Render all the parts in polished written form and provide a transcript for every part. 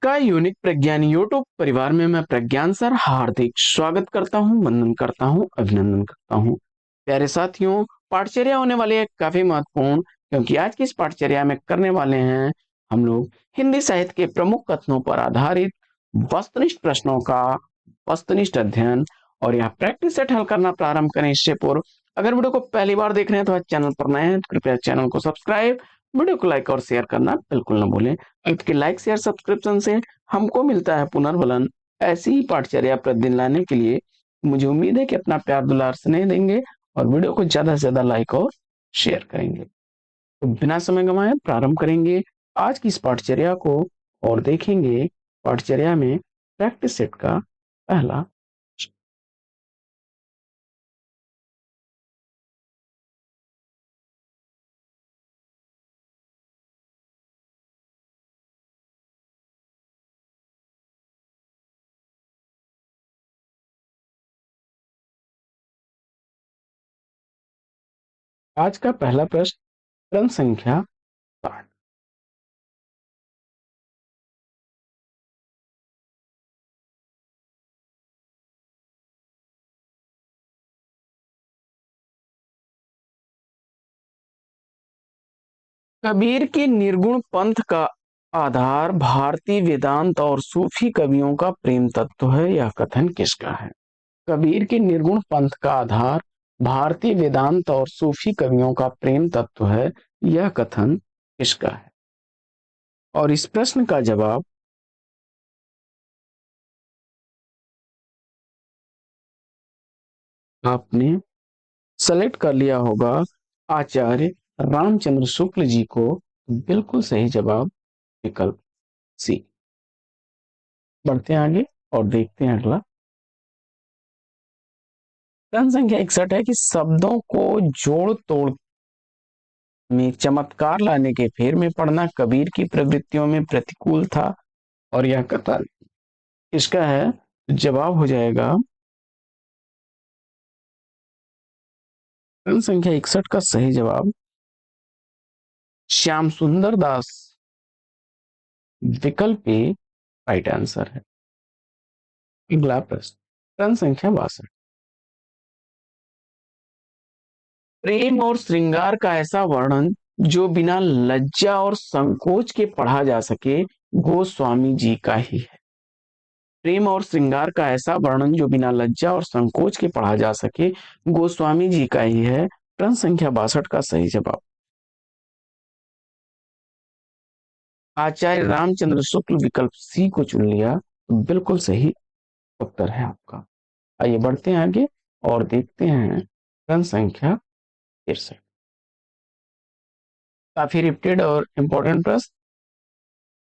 Sky unique प्रज्ञान YouTube परिवार में मैं प्रज्ञान सर हार्दिक स्वागत करता हूं, वंदन करता हूं, अभिनंदन करता हूं। प्यारे साथियों, पाठचर्या होने वाली है काफी महत्वपूर्ण, क्योंकि आज की इस पाठचर्या में करने वाले हैं हम लोग हिंदी साहित्य के प्रमुख कथनों पर आधारित वस्तुनिष्ठ प्रश्नों का वस्तुनिष्ठ अध्ययन। और यह प्रैक्टिस सेट हल करना प्रारंभ करें इससे पूर्व अगर वीडियो को पहली बार देख रहे हैं तो आज चैनल पर नए हैं तो कृपया चैनल को सब्सक्राइब, वीडियो को लाइक और शेयर करना बिल्कुल न भूलें। आपके लाइक शेयर सब्सक्रिप्शन से हमको मिलता है पुनर्बलन ऐसी ही पाठचर्या प्रतिदिन लाने के लिए। मुझे उम्मीद है कि अपना प्यार दुलार स्नेह देंगे और वीडियो को ज्यादा से ज्यादा लाइक और शेयर करेंगे। तो बिना समय गंवाए प्रारंभ करेंगे आज की इस पाठचर्या को और देखेंगे पाठचर्या में प्रैक्टिस सेट का पहला। आज का पहला प्रश्न क्रम संख्या 60। कबीर के निर्गुण पंथ का आधार भारतीय वेदांत और सूफी कवियों का प्रेम तत्व है, यह कथन किसका है? कबीर के निर्गुण पंथ का आधार भारतीय वेदांत और सूफी कवियों का प्रेम तत्व है, यह कथन किसका है? और इस प्रश्न का जवाब आपने सेलेक्ट कर लिया होगा आचार्य रामचंद्र शुक्ल जी को। बिल्कुल सही जवाब विकल्प सी। बढ़ते हैं आगे और देखते हैं अगला। प्रश्न संख्या 61 है कि शब्दों को जोड़ तोड़ में चमत्कार लाने के फेर में पड़ना कबीर की प्रवृत्तियों में प्रतिकूल था, और यह कथन इसका है। जवाब हो जाएगा प्रश्न संख्या 61 का सही जवाब श्याम सुंदर दास, विकल्प ए राइट आंसर है। अगला प्रश्न प्रश्न संख्या 62। प्रेम और श्रृंगार का ऐसा वर्णन जो बिना लज्जा और संकोच के पढ़ा जा सके, गोस्वामी जी का ही है। प्रेम और श्रृंगार का ऐसा वर्णन जो बिना लज्जा और संकोच के पढ़ा जा सके, गोस्वामी जी का ही है। प्रश्न संख्या 62 का सही जवाब आचार्य रामचंद्र शुक्ल, विकल्प सी को चुन लिया। तो बिल्कुल सही उत्तर है आपका। आइए बढ़ते हैं आगे और देखते हैं प्रश्न संख्या 63। काफी रिपीटेड और इंपॉर्टेंट प्रश्न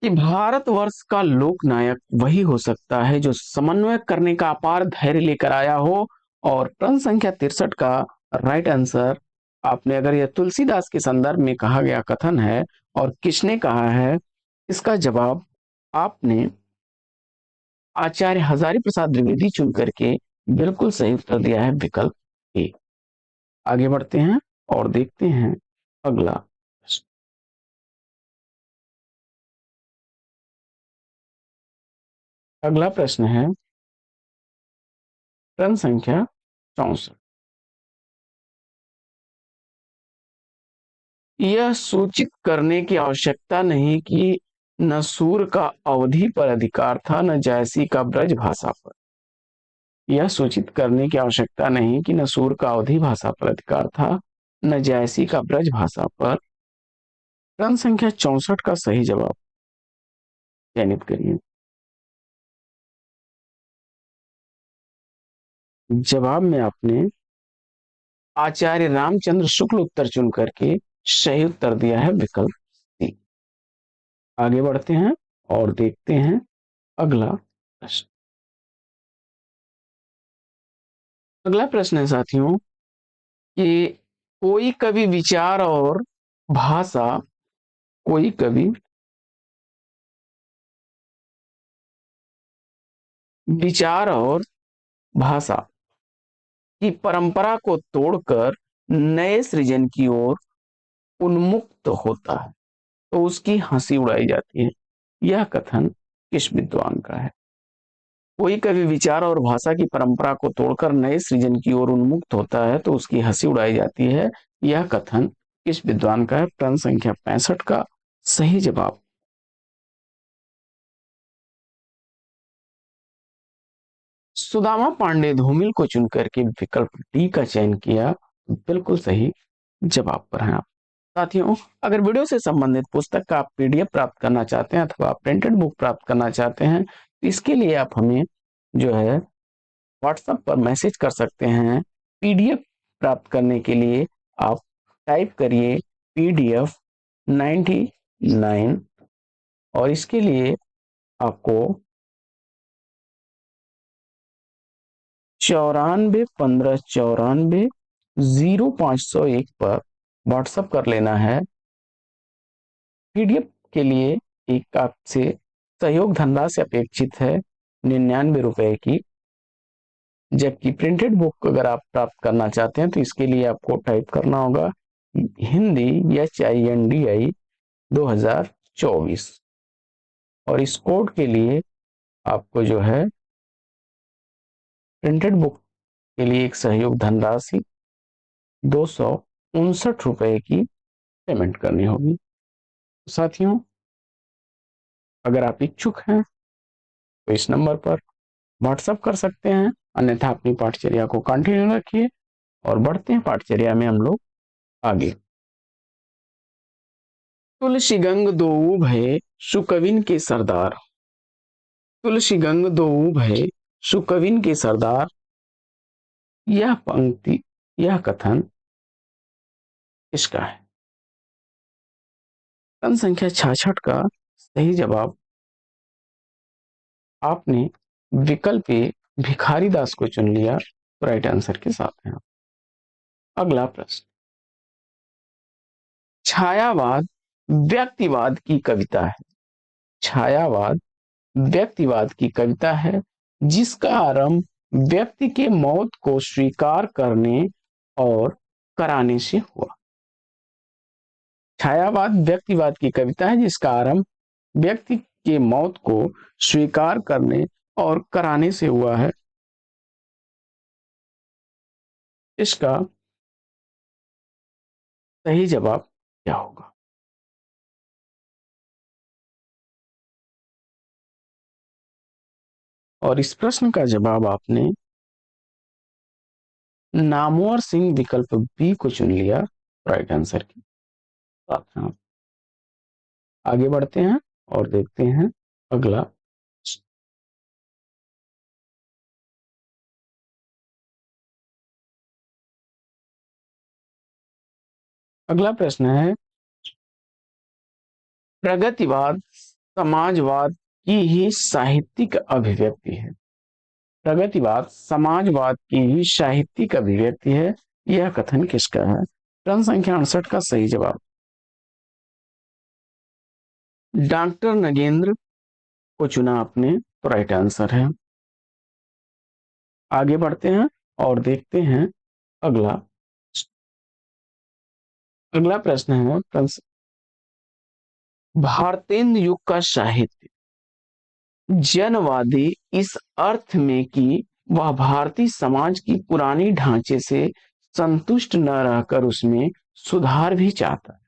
कि भारतवर्ष का लोक नायक वही हो सकता है जो समन्वय करने का अपार धैर्य लेकर आया हो। और प्रश्न संख्या 63 का राइट आंसर आपने, अगर यह तुलसीदास के संदर्भ में कहा गया कथन है और किसने कहा है, इसका जवाब आपने आचार्य हजारी प्रसाद द्विवेदी चुन करके बिल्कुल सही उत्तर दिया है, विकल्प ए। आगे बढ़ते हैं और देखते हैं अगला प्रश्न। अगला प्रश्न है प्रश्न संख्या 64। यह सूचित करने की आवश्यकता नहीं कि नसूर का अवधि पर अधिकार था, न जायसी का ब्रज भाषा पर। यह सूचित करने की आवश्यकता नहीं कि नसूर का अवधि भाषा पर अधिकार था, न जायसी का ब्रज भाषा पर। प्रश्न संख्या 64 का सही जवाब चयनित करिए। जवाब में आपने आचार्य रामचंद्र शुक्ल उत्तर चुन करके सही उत्तर दिया है, विकल्प सी। आगे बढ़ते हैं और देखते हैं अगला प्रश्न। अगला प्रश्न है साथियों कि कोई कवि विचार और भाषा, कोई कवि विचार और भाषा की परंपरा को तोड़कर नए सृजन की ओर उन्मुक्त होता है तो उसकी हंसी उड़ाई जाती है, यह कथन किस विद्वान का है? कोई कवि विचार और भाषा की परंपरा को तोड़कर नए सृजन की ओर उन्मुक्त होता है तो उसकी हंसी उड़ाई जाती है। यह कथन किस विद्वान का है? प्रश्न संख्या 65 का सही जवाब सुदामा पांडे धूमिल को चुनकर के विकल्प डी का चयन किया। बिल्कुल सही जवाब पर हैं आप। साथियों, अगर वीडियो से संबंधित पुस्तक का आप पीडीएफ प्राप्त करना चाहते हैं अथवा प्रिंटेड बुक प्राप्त करना चाहते हैं तो इसके लिए आप हमें जो है व्हाट्सएप पर मैसेज कर सकते हैं। पीडीएफ प्राप्त करने के लिए आप टाइप करिए पीडीएफ 99 और इसके लिए आपको 94 15 94 0501 पर व्हाट्सएप कर लेना है। पीडीएफ के लिए एक आपसे सहयोग धनराशि अपेक्षित है 99 रुपए की, जबकि प्रिंटेड बुक अगर आप प्राप्त करना चाहते हैं तो इसके लिए आपको टाइप करना होगा हिंदी HINDI 2024 और इस कोड के लिए आपको जो है प्रिंटेड बुक के लिए एक सहयोग धनराशि 259 रुपए की पेमेंट करनी होगी। साथियों, अगर आप इच्छुक हैं तो इस नंबर पर व्हाट्सएप कर सकते हैं, अन्यथा अपनी पाठचर्या को कंटिन्यू रखिए और बढ़ते हैं पाठचर्या में हम लोग आगे। तुलसी गंग दोऊ भय सुकविन के सरदार। तुलसी गंग दोऊ भय सुकविन के सरदार। यह पंक्ति, यह कथन किसका है? प्रश्न संख्या 66 का सही जवाब आपने विकल्प ए भिखारी दास को चुन लिया तो राइट आंसर के साथ है। अगला प्रश्न, छायावाद व्यक्तिवाद की कविता है। छायावाद व्यक्तिवाद की कविता है जिसका आरंभ व्यक्ति के मौत को स्वीकार करने और कराने से हुआ। छायावाद व्यक्तिवाद की कविता है जिसका आरंभ व्यक्ति के मौत को स्वीकार करने और कराने से हुआ है। इसका सही जवाब क्या होगा? और इस प्रश्न का जवाब आपने नामवर सिंह विकल्प बी को चुन लिया राइट आंसर की साथ में। आगे बढ़ते हैं और देखते हैं अगला। अगला प्रश्न है, प्रगतिवाद समाजवाद की ही साहित्यिक अभिव्यक्ति है। प्रगतिवाद समाजवाद की ही साहित्यिक अभिव्यक्ति है। यह कथन किसका है? प्रश्न संख्या 68 का सही जवाब डॉक्टर नगेंद्र को चुना आपने तो राइट आंसर है। आगे बढ़ते हैं और देखते हैं अगला। अगला प्रश्न है, भारतेंद्र युग का साहित्य जनवादी इस अर्थ में कि वह भारतीय समाज की पुरानी ढांचे से संतुष्ट न रहकर उसमें सुधार भी चाहता है।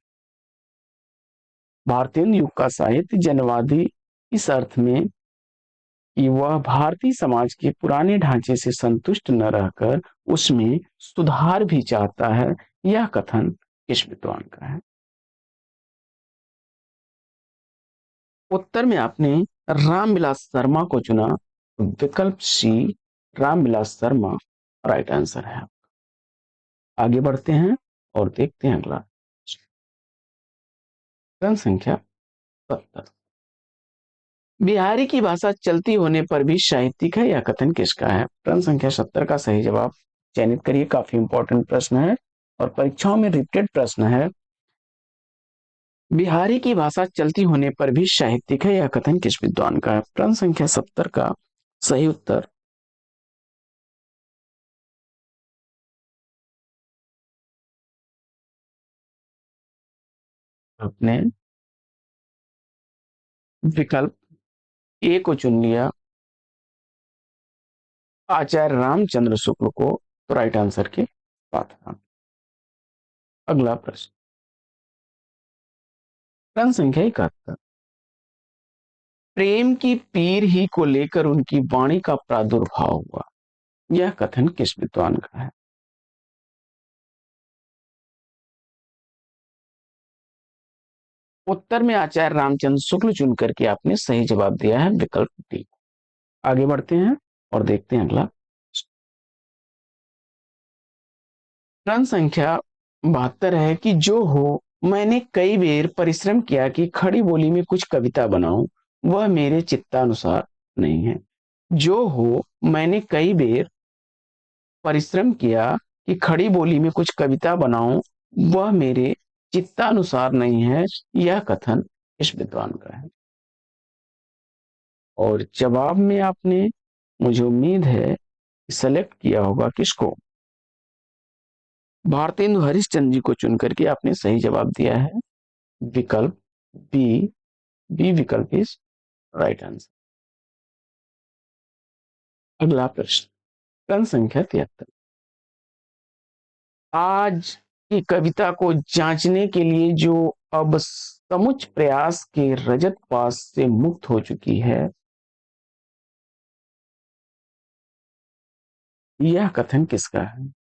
भारतीय युग का साहित्य जनवादी इस अर्थ में कि वह भारतीय समाज के पुराने ढांचे से संतुष्ट न रहकर उसमें सुधार भी चाहता है। यह कथन किस विद्वान का है? उत्तर में आपने रामविलास शर्मा को चुना। विकल्प सी रामविलास शर्मा राइट आंसर है। आगे बढ़ते हैं और देखते हैं अगला। प्रश्न संख्या 70, बिहारी की भाषा चलती होने पर भी साहित्यिक है। यह कथन किसका है? प्रश्न संख्या 70 का सही जवाब चयनित करिए। काफी इंपॉर्टेंट प्रश्न है और परीक्षाओं में रिपीटेड प्रश्न है। बिहारी की भाषा चलती होने पर भी साहित्यिक है। यह कथन किस विद्वान का है? प्रश्न संख्या 70 का सही उत्तर अपने विकल्प ए को चुन लिया, आचार्य रामचंद्र शुक्ल को, तो राइट आंसर के पास था। अगला प्रश्न, प्रश्न संख्या 71, प्रेम की पीर ही को लेकर उनकी वाणी का प्रादुर्भाव हुआ, यह कथन किस विद्वान का है? उत्तर में आचार्य रामचंद्र शुक्ल चुन करके आपने सही जवाब दिया है विकल्प डी। आगे बढ़ते हैं और देखते हैं अगला प्रश्न संख्या 72 है कि जो हो, मैंने कई बार परिश्रम किया कि खड़ी बोली में कुछ कविता बनाऊं, वह मेरे चित्तानुसार नहीं है। जो हो, मैंने कई बार परिश्रम किया कि खड़ी बोली में कुछ कविता बनाऊं, वह मेरे चित्तानुसार नहीं है, यह कथन इस विद्वान का है। और जवाब में आपने, मुझे उम्मीद है, सेलेक्ट किया होगा किसको? भारतेंदु हरिश्चंद्र जी को चुन करके आपने सही जवाब दिया है विकल्प बी। बी विकल्प इज राइट आंसर। अगला प्रश्न, प्रश्न संख्या 73, आज की कविता को जांचने के लिए जो अब समुच प्रयास के रजत पास से मुक्त हो चुकी है, यह कथन किसका है?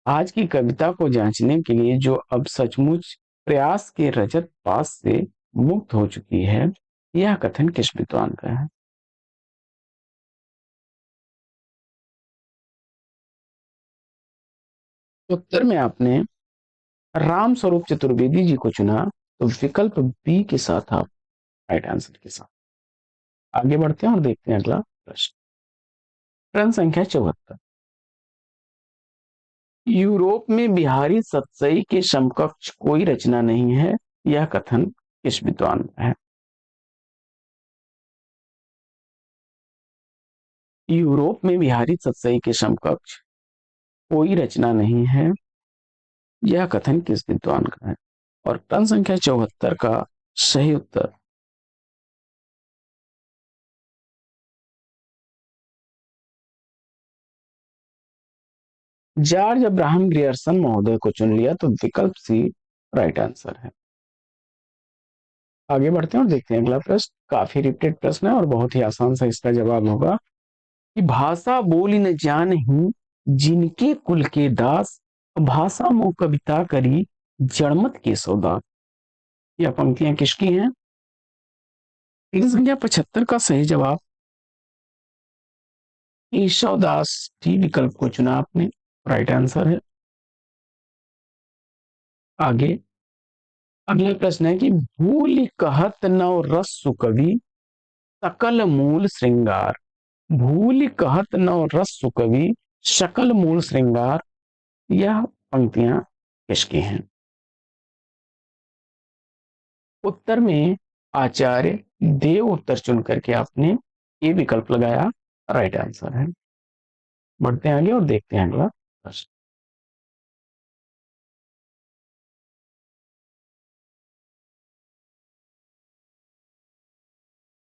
आज की कविता को जांचने के लिए जो अब सचमुच प्रयास के रजत पास से मुक्त हो चुकी है, यह कथन किस विद्वान का है? उत्तर में आपने राम स्वरूप चतुर्वेदी जी को चुना, तो विकल्प बी के साथ आप राइट आंसर के साथ आगे बढ़ते हैं और देखते हैं अगला प्रश्न। प्रश्न संख्या 74, यूरोप में बिहारी सतसई के समकक्ष कोई रचना नहीं है, यह कथन किस विद्वान का है? यूरोप में बिहारी सतसई के समकक्ष कोई रचना नहीं है, यह कथन किस विद्वान का है? और प्रश्न संख्या 74 का सही उत्तर जॉर्ज अब्राहम ग्रियर्सन महोदय को चुन लिया, तो विकल्प सी राइट आंसर है। आगे बढ़ते हैं और देखते हैं अगला प्रश्न, काफी रिपीटेड प्रश्न है और बहुत ही आसान सा इसका जवाब होगा कि भाषा बोली न जान ही जिनके कुल के दास, भाषा मो कविता करी जड़मत के सौदा। यह पंक्तियां किसकी हैं? प्रश्न संख्या 75 का सही जवाब ईशवदास टी विकल्प को चुना आपने, राइट आंसर है। आगे अगला प्रश्न है कि भूल कहत नव रस सुकवि सकल मूल श्रृंगार, भूल कहत नव रस सुकवि सकल मूल श्रृंगार, यह पंक्तियां किसकी हैं? उत्तर में आचार्य देव उत्तर चुन करके आपने ये विकल्प लगाया, राइट आंसर है। बढ़ते हैं आगे और देखते हैं अगला प्रश्न।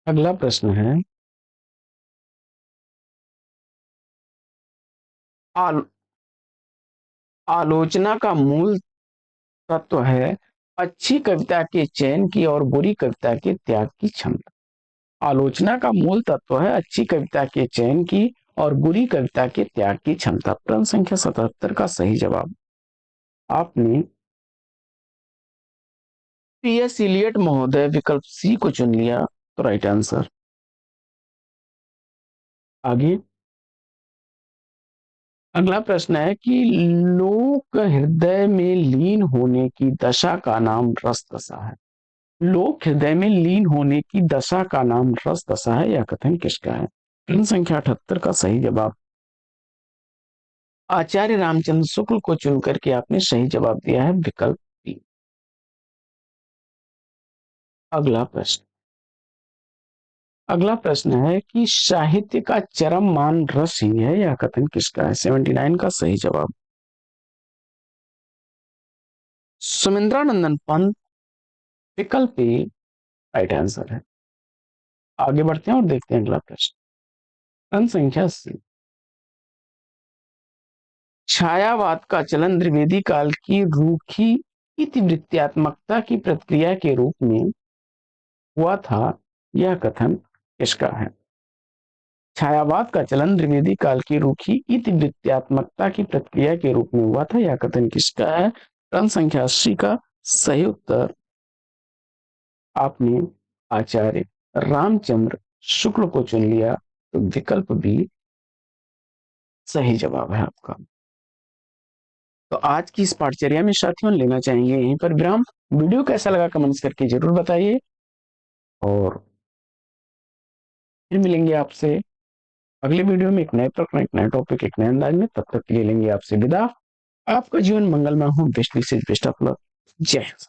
अगला प्रश्न है, आल, आलोचना का मूल तत्व है अच्छी कविता के चयन की और बुरी कविता के त्याग की क्षमता। आलोचना का मूल तत्व है अच्छी कविता के चयन की और बुरी कविता के त्याग की क्षमता। प्रश्न संख्या 77 का सही जवाब आपने टी.एस. इलियट महोदय विकल्प सी को चुन लिया, तो राइट आंसर। आगे अगला प्रश्न है कि लोक हृदय में लीन होने की दशा का नाम रस दशा है। लोक हृदय में लीन होने की दशा का नाम रस दशा है, यह कथन किसका है? प्रश्न संख्या 78 का सही जवाब आचार्य रामचंद्र शुक्ल को चुन करके आपने सही जवाब दिया है विकल्प डी। अगला प्रश्न, अगला प्रश्न है कि साहित्य का चरम मान रस ही है, यह कथन किसका है? 79 का सही जवाब सुमिंद्रानंदन पंत विकल्प ए राइट आंसर है। आगे बढ़ते हैं और देखते हैं अगला प्रश्न। प्रश्न संख्या सी, छायावाद का चलन द्विवेदी काल की रूखी इतिवृत्तात्मकता की प्रतिक्रिया के रूप में हुआ था, यह कथन किसका है? छायावाद का चलन द्विवेदी काल की रूखी इतिवृत्तात्मकता की प्रतिक्रिया के रूप में हुआ था, यह कथन किसका है? प्रश्न संख्या 80 का सही उत्तर आपने आचार्य रामचंद्र शुक्ल को चुन लिया, तो विकल्प बी सही जवाब है आपका। तो आज की इस पाठचर्या में साथियों लेना चाहेंगे यहीं पर विराम। वीडियो कैसा लगा कमेंट्स करके जरूर बताइए और फिर मिलेंगे आपसे अगले वीडियो में एक नए प्रकरण, एक नए टॉपिक, एक नए अंदाज में। तब तक के लिए लेंगे आपसे विदा। आपका जीवन मंगलमय हो। बेस्ट विशेष, बेस्ट ऑफ लक। जय हिंद।